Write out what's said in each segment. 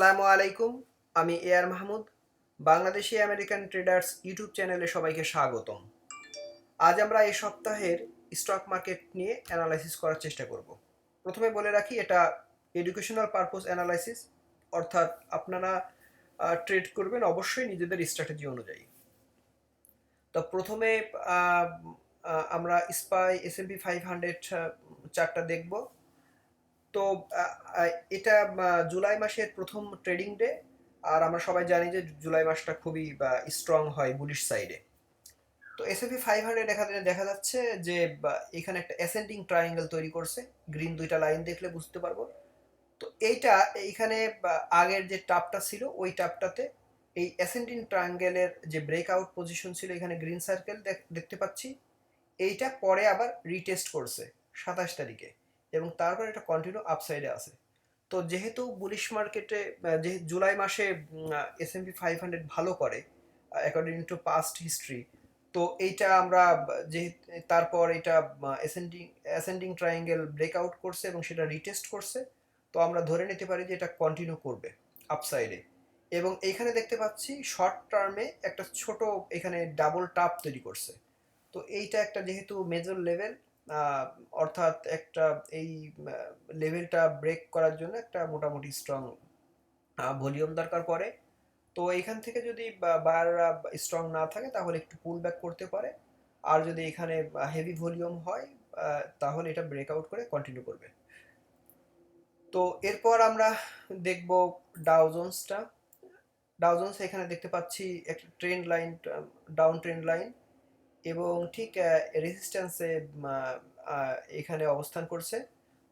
আসসালামু আলাইকুম। আমি AR Mahmud. Bangladeshi American traders YouTube চ্যানেলে সবাইকে স্বাগতম। আজ আমরা এই সপ্তাহের স্টক মার্কেট নিয়ে অ্যানালাইসিস করার চেষ্টা করব। প্রথমে বলে রাখি, এটা এডুকেশনাল পারপোজ অ্যানালাইসিস, অর্থাৎ আপনারা ট্রেড করবেন অবশ্যই নিজেদের স্ট্র্যাটেজি অনুযায়ী। তো প্রথমে আহ, আমরা স্পাই S&P 500 চার্টটা দেখব। তো এটা জুলাই মাসের প্রথম ট্রেডিং ডে। আর আমরা সবাই জানি যে জুলাই মাসটা খুবই স্ট্রং হয় বুলিশ সাইডে। তো S&P 500 দেখা যাচ্ছে যে এখানে একটা অ্যাসেন্ডিং ট্রায়াঙ্গেল তৈরি করছে। গ্রিন দুইটা লাইন দেখলে বুঝতে পারবো। তো এইখানে আগের যে টাপটা ছিল ওই টাপটাতে এই অ্যাসেন্ডিং ট্রায়াঙ্গেলের যে ব্রেকআউট পজিশন ছিল, এখানে গ্রিন সার্কেল দেখতে পাচ্ছি। এইটা পরে আবার রিটেস্ট করছে 27 তারিখে, এবং তারপর এটা কন্টিনিউ আপসাইডে আছে। তো যেহেতু বুলিশ মার্কেটে যে জুলাই মাসে S&P 500 ভালো করে অ্যাকর্ডিং টু পাস্ট হিস্ট্রি, তো এইটা আমরা যে তারপর এটা অ্যাসেন্ডিং অ্যাসেন্ডিং ট্রায়াঙ্গেল ব্রেকআউট করছে এবং সেটা রিটেস্ট করছে। তো আমরা ধরে নিতে পারি যে এটা কন্টিনিউ করবে আপসাইডে। এবং এইখানে দেখতে পাচ্ছি শর্ট টার্মে একটা ছোট এখানে ডাবল টাপ তৈরি করছে। তো এইটা একটা যেহেতু মেজর লেভেল, অর্থাৎ একটা এই লেভেলটা ব্রেক করার জন্য একটা মোটামুটি স্ট্রং ভলিউম দরকার পড়ে। তো এইখান থেকে যদি বায়াররা স্ট্রং না থাকে তাহলে একটু পুল ব্যাক করতে পারে। আর যদি এখানে হেভি ভলিউম হয় তাহলে এটা ব্রেকআউট করে কন্টিনিউ করবে। তো এরপর আমরা দেখব ডাউজন্সটা। ডাউজন্স এখানে দেখতে পাচ্ছি একটা trend line, down trend line, এবং ঠিক রেজিস্ট্যান্সে এখানে অবস্থান করছে।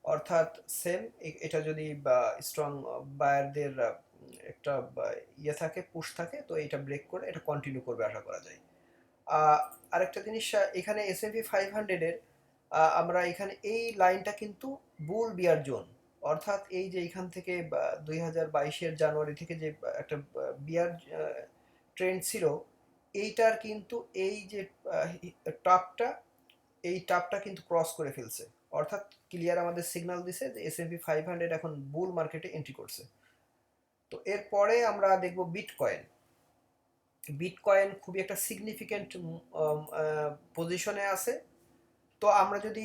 অর্থাৎ সেম, এটা যদি স্ট্রং বায়ারদের একটা ইয়ে থাকে, পুশ থাকে, তো এটা ব্রেক করে এটা কন্টিনিউ করবে আশা করা যায়। আরেকটা জিনিস, এখানে S&P 500-এর আমরা এখানে এই লাইনটা কিন্তু বুল বিয়ার জোন। অর্থাৎ এই যে এখান থেকে 2022-এর জানুয়ারি থেকে যে একটা বিয়ার ট্রেন্ড ছিল, এইটার কিন্তু এই যে টপটা, এই টপটা কিন্তু ক্রস করে ফেলছে। অর্থাৎ ক্লিয়ার আমাদের সিগন্যাল দিছে যে S&P 500 এখন বুল মার্কেটে এন্ট্রি করছে। তো এরপরে আমরা দেখব বিটকয়েন। বিটকয়েন খুবই একটা সিগনিফিক্যান্ট পজিশনে আছে। তো আমরা যদি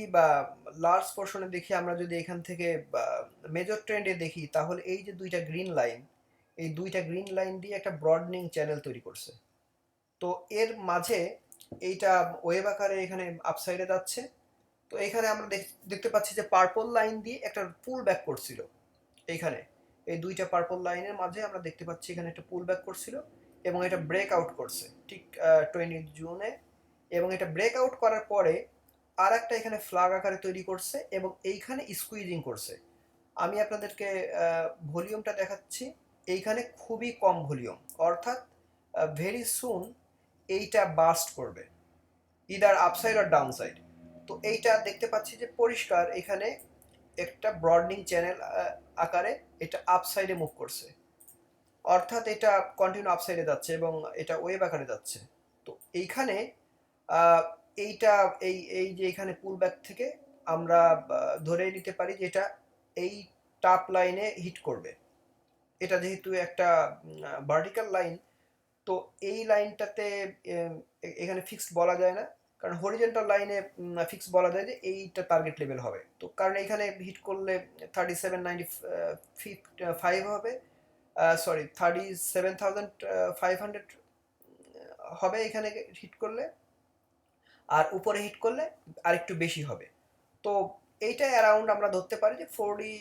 লার্জ পোর্শনে দেখি, আমরা যদি এখান থেকে মেজর ট্রেন্ডে দেখি, তাহলে এই যে দুইটা গ্রিন লাইন, এই দুইটা গ্রিন লাইন দিয়ে একটা ব্রডনিং চ্যানেল তৈরি করছে। তো এর মাঝে এইটা ওয়েভ আকারে এখানে আপসাইডে যাচ্ছে। তো এখানে আমরা দেখতে পাচ্ছি যে পার্পল লাইন দিয়ে একটা পুল ব্যাক করছিল। এইখানে এই দুইটা পার্পল লাইনের মাঝে আমরা দেখতে পাচ্ছি এখানে একটা পুল ব্যাক করছিল, এবং এটা ব্রেক আউট করছে ঠিক 20 জুনে। এবং এটা ব্রেক আউট করার পরে আর একটা এখানে ফ্ল্যাগ আকারে তৈরি করছে এবং এইখানে স্কুইজিং করছে। আমি আপনাদেরকে ভলিউমটা দেখাচ্ছি। এইখানে খুবই কম ভলিউম, অর্থাৎ ভেরি সুন এইটা বাস্ট করবে, ইদার আপসাইড আর ডাউন সাইড। তো এইটা দেখতে পাচ্ছি যে পরিষ্কার এখানে একটা ব্রডনিং চ্যানেল আকারে এটা আপসাইডে মুভ করছে। অর্থাৎ এটা কন্টিনিউ আপসাইডে যাচ্ছে এবং এটা ওয়েভ আকারে যাচ্ছে। তো এইখানে আহ, এইটা এই এই যে এখানে পুল ব্যাক থেকে আমরা ধরে নিতে পারি যে এটা এই টাপ লাইনে হিট করবে। এটা যেহেতু একটা ভার্টিক্যাল লাইন, তো এই লাইনটাতে এখানে ফিক্সড বলা যায় না, কারণ হরিজেন্টাল লাইনে ফিক্স বলা যায় যে এইটা টার্গেট লেভেল হবে। তো কারণ এখানে হিট করলে 3795 হবে, সরি 37,500 হবে এখানে হিট করলে, আর উপরে হিট করলে আরেকটু বেশি হবে। তো এইটা অ্যারাউন্ড আমরা ধরতে পারি যে 40,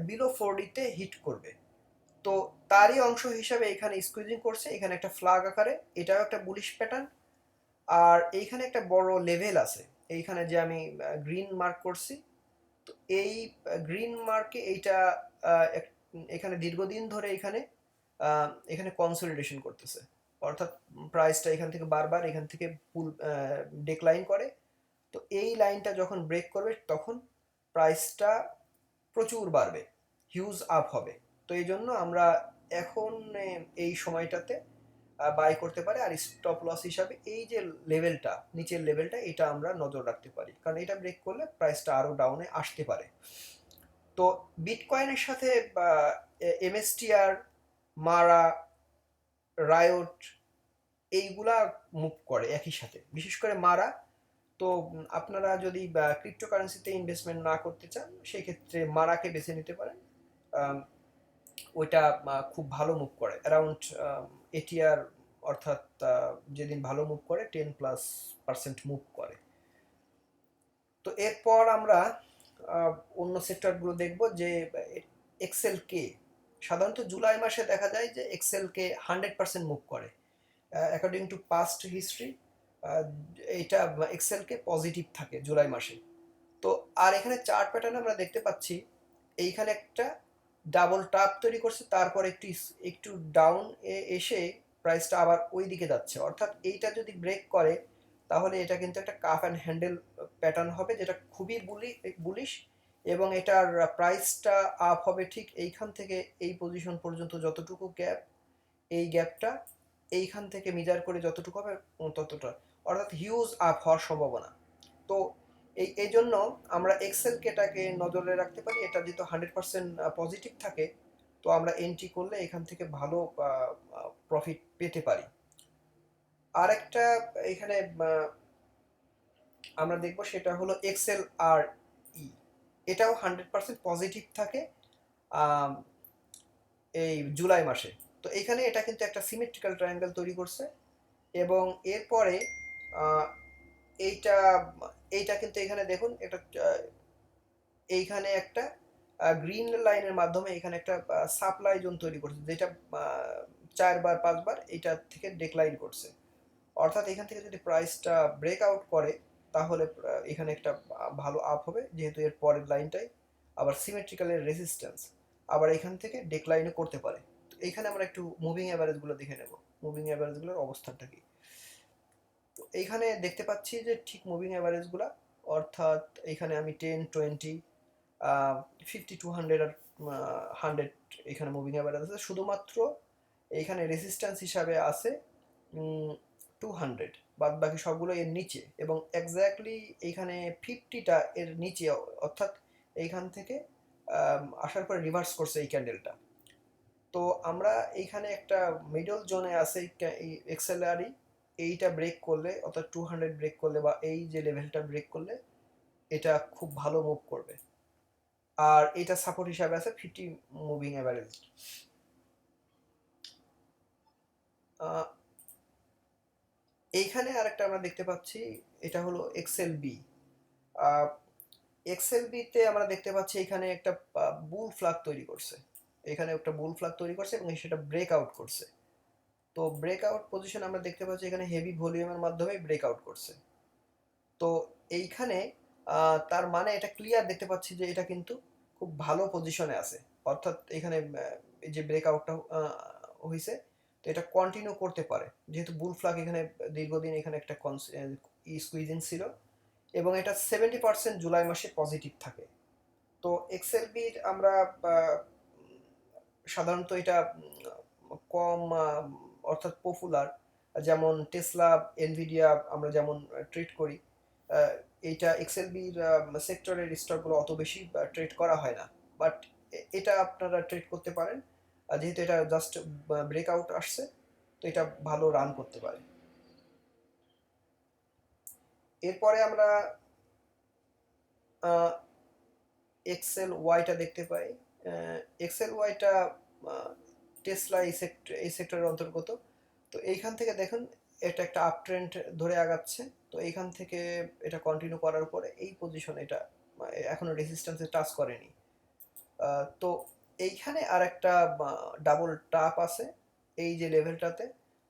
বিলো 40-তে হিট করবে। তো তারই অংশ হিসাবে এখানে স্কুইজিং করছে, এখানে একটা ফ্ল্যাগ আকারে, এটাও একটা বুলিশ প্যাটার্ন। আর এইখানে একটা বড় লেভেল আছে, এইখানে যে আমি গ্রিন মার্ক করছি। তো এই গ্রিন মার্কে এইটা এখানে দীর্ঘদিন ধরে এখানে এখানে কনসলিডেশন করতেছে। অর্থাৎ প্রাইসটা এখান থেকে বারবার এখান থেকে পুল ডেক্লাইন করে। তো এই লাইনটা যখন ব্রেক করবে তখন প্রাইসটা প্রচুর বাড়বে, হিউজ আপ হবে। তো এই জন্য আমরা এখন এই সময়টাতে বাই করতে পারি। আর স্টপ লস হিসাবে এই যে লেভেলটা, নিচের লেভেলটা, এটা আমরা নজর রাখতে পারি, কারণ এটা ব্রেক করলে প্রাইসটা আরও ডাউনে আসতে পারে। তো বিটকয়েনের সাথে এমএসটিআর মারা, রায়োট, এইগুলা মুভ করে একই সাথে, বিশেষ করে মারা। তো আপনারা যদি ক্রিপ্টোকারেন্সিতে ইনভেস্টমেন্ট না করতে চান সেই ক্ষেত্রে মারাকে বেছে নিতে পারেন। আম, ওইটা খুব ভালো মুভ করে অ্যারাউন্ড এটিআর, অর্থাৎ যেদিন ভালো মুভ করে 10+% মুভ করে। তো এরপর আমরা অন্য সেক্টরগুলো দেখব যে এক্সেল কে সাধারণত জুলাই মাসে দেখা যায় যে এক্সেল কে 100% মুভ করে অ্যাকর্ডিং টু পাস্ট হিস্ট্রি। এইটা এক্সেল কে পজিটিভ থাকে জুলাই মাসে। তো আর এখানে চার্ট প্যাটার্ন আমরা দেখতে পাচ্ছি এইখানে একটা ডাবল টাপ তৈরি করছে, তারপর একটু একটু ডাউন এসে প্রাইসটা আবার ওই দিকে যাচ্ছে, অর্থাৎ এইটা যদি ব্রেক করে তাহলে এটা কিন্তু একটা কাফ অ্যান্ড হ্যান্ডেল প্যাটার্ন হবে, যেটা খুবই বুলিশ। এবং এটার প্রাইসটা আপ হবে ঠিক এইখান থেকে এই পজিশন পর্যন্ত যতটুকু গ্যাপ, এই গ্যাপটা এইখান থেকে মিজার করে যতটুকু হবে ততটা, অর্থাৎ হিউজ আপ হওয়ার সম্ভাবনা। তো এই জন্য আমরা এক্সেল কেটাকে নজরে রাখতে পারি, এটা যেহেতু 100% পজিটিভ থাকে, তো আমরা এন্ট্রি করলে এখান থেকে ভালো প্রফিট পেতে পারি। আর একটা এখানে আমরা দেখব সেটা হলো এক্সেল আর ই, এটাও 100% পজিটিভ থাকে এই জুলাই মাসে। তো এইখানে এটা কিন্তু একটা সিমেট্রিক্যাল ট্রায়াঙ্গেল তৈরি করছে, এবং এরপরে এইটা এইটা কিন্তু এখানে দেখুন, এটা এইখানে একটা গ্রিন লাইনের মাধ্যমে এখানে একটা সাপ্লাই জোন তৈরি করছে, যেটা 4-5 বার এইটা থেকে ডেক্লাইন করছে। অর্থাৎ এখান থেকে যদি প্রাইসটা ব্রেক আউট করে তাহলে এখানে একটা ভালো আপ হবে, যেহেতু এর পরের লাইনটাই আবার সিমেট্রিক্যালের রেজিস্ট্যান্স, আবার এখান থেকে ডেক্লাইনও করতে পারে। তো এইখানে আমরা একটু মুভিং অ্যাভারেজগুলো দেখে নেব, মুভিং অ্যাভারেজগুলোর অবস্থানটা কি। তো এইখানে দেখতে পাচ্ছি যে ঠিক মুভিং অ্যাভারেজগুলো, অর্থাৎ এখানে আমি 10, 20, 50, 200 আর 100 এখানে মুভিং অ্যাভারেজ আছে। শুধুমাত্র এইখানে রেজিস্ট্যান্স হিসাবে আছে 200, বাদ বাকি সবগুলো এর নিচে, এবং এক্স্যাক্টলি এইখানে 50টা এর নিচে, অর্থাৎ এইখান থেকে আসার পরে রিভার্স করছে এই ক্যান্ডেলটা। তো আমরা এইখানে একটা মিডল জোনে আছে এই এক্সএলআরই, এইটা ব্রেক করলে অর্থাৎ 200 ব্রেক করলে বা এই যে লেভেলটা ব্রেক করলে এটা খুব ভালো মুভ করবে। আর এটা সাপোর্ট হিসাবে আছে 50 মুভিং অ্যাভারেজ। এইখানে আরেকটা আমরা দেখতে পাচ্ছি, এটা হলো এক্সেল বি। এক্সেল বিতে আমরা দেখতে পাচ্ছি এখানে একটা বুল ফ্ল্যাগ তৈরি করছে, এখানে একটা বুল ফ্ল্যাগ তৈরি করছে এবং সেটা ব্রেক আউট করছে। তো ব্রেক আউট পজিশন আমরা দেখতে পাচ্ছি এখানে হেভি ভলিউমের মাধ্যমে ব্রেক আউট করছে। তো এইখানে তার মানে এটা ক্লিয়ার দেখতে পাচ্ছি যে এটা কিন্তু খুব ভালো পজিশনে আছে, অর্থাৎ এখানে এই যে ব্রেক আউটটা হয়েছে, তো এটা কন্টিনিউ করতে পারে, যেহেতু বুল ফ্ল্যাগ এখানে দীর্ঘদিন এখানে একটা স্কুইজিং ছিল, এবং এটা 70% জুলাই মাসে পজিটিভ থাকে। তো এক্সএলবির আমরা সাধারণত এটা কম অর্থাৎ পপুলার, যেমন টেসলা, এনভিডিয়া আমরা যেমন ট্রেড করি, এইটা এক্সএলবির সেক্টরের স্টকগুলো অত বেশি ট্রেড করা হয় না, বাট এটা আপনারা ট্রেড করতে পারেন, যেহেতু এটা জাস্ট ব্রেকআউট আসছে, তো এটা ভালো রান করতে পারে। এরপরে আমরা এক্সেল ওয়াইটা দেখতে পাই। এক্সেল ওয়াইটা টেসলা এই সেক্টরের অন্তর্গত। তো এইখান থেকে দেখুন এটা একটা আপ ট্রেন্ড ধরে আগাচ্ছে, তো এইখান থেকে এটা কন্টিনিউ করার পরে এই পজিশন এটা এখনো রেজিস্ট্যান্সে টাচ করেনি। তো এইখানে আর একটা ডাবল টাপ আছে এই যে লেভেলটাতে,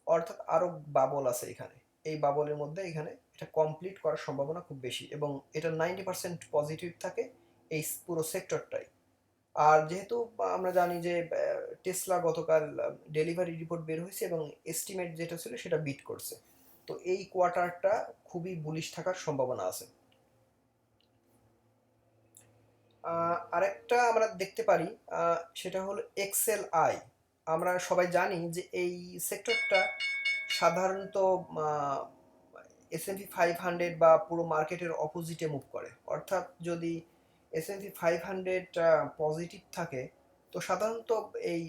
অর্থাৎ আরো বাবল আছে এখানে, এই বাবলের মধ্যে এখানে এটা কমপ্লিট করার সম্ভাবনা খুব বেশি, এবং এটা 90% পজিটিভ থাকে এই পুরো সেক্টরটাই। আর যেহেতু আমরা জানি যে টেসলা গতকাল ডেলিভারি রিপোর্ট বের হয়েছে এবং এস্টিমেট যেটা ছিল সেটা বিট করছে, তো এই কোয়ার্টারটা খুবই বুলিশ থাকার সম্ভাবনা আছে। আরেকটা আমরা দেখতে পারি, সেটা হলো এক্সেল আই। আমরা সবাই জানি যে এই সেক্টরটা সাধারণত S&P 500 বা পুরো মার্কেটের অপোজিটে মুভ করে, অর্থাৎ যদি S&P 500 পজিটিভ থাকে, তো সাধারণত এই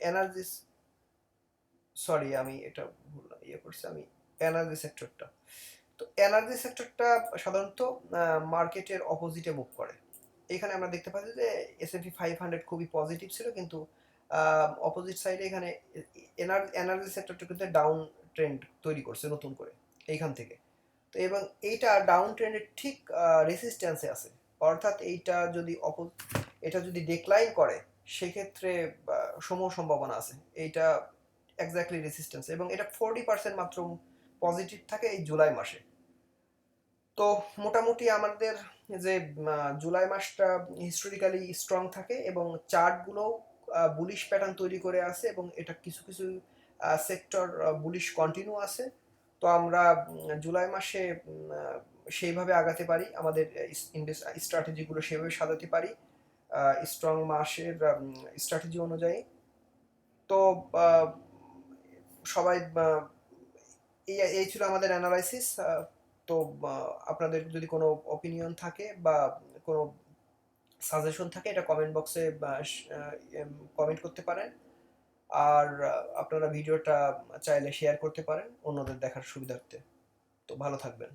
এনার্জি সরি আমি এটা ভুল ইয়ে করছি, আমি এনার্জি সেক্টরটা, তো এনার্জি সেক্টরটা সাধারণত মার্কেটের অপোজিটে মুভ করে। এখানে আমরা দেখতে পাচ্ছি যে S&P 500 খুবই পজিটিভ ছিল, কিন্তু অপোজিট সাইডে এখানে এনার্জি সেক্টরটা কিন্তু ডাউন ট্রেন্ড তৈরি করছে নতুন করে এইখান থেকে। তো এবং এইটা ডাউন ট্রেন্ডের ঠিক রেসিস্ট্যান্সে আছে, অর্থাৎ এটা যদি ডিক্লাইন করে সেক্ষেত্রে সমূহ সম্ভাবনা আছে এইটা এক্স্যাক্টলি রেসিস্ট্যান্স, এবং এটা 40% মাত্র পজিটিভ থাকে এই জুলাই মাসে। তো মোটামুটি আমাদের যে জুলাই মাসটা হিস্টোরিক্যালি স্ট্রং থাকে এবং চার্টগুলোও বুলিশ প্যাটার্ন তৈরি করে আছে, এবং এটা কিছু কিছু সেক্টর বুলিশ কন্টিনিউ আছে। তো আমরা জুলাই মাসে সেইভাবে আগাতে পারি, আমাদের স্ট্র্যাটেজিগুলো সেভাবে সাজাতে পারি স্ট্রং মাসের স্ট্র্যাটেজি অনুযায়ী। তো আহ, সবাই এই এই ছিল আমাদের অ্যানালাইসিস। তো আপনাদের যদি কোনো অপিনিয়ন থাকে বা কোনো সাজেশন থাকে, এটা কমেন্ট বক্সে কমেন্ট করতে পারেন। আর আপনারা ভিডিওটা চাইলে শেয়ার করতে পারেন অন্যদের দেখার সুবিধার্থে। তো ভালো থাকবেন।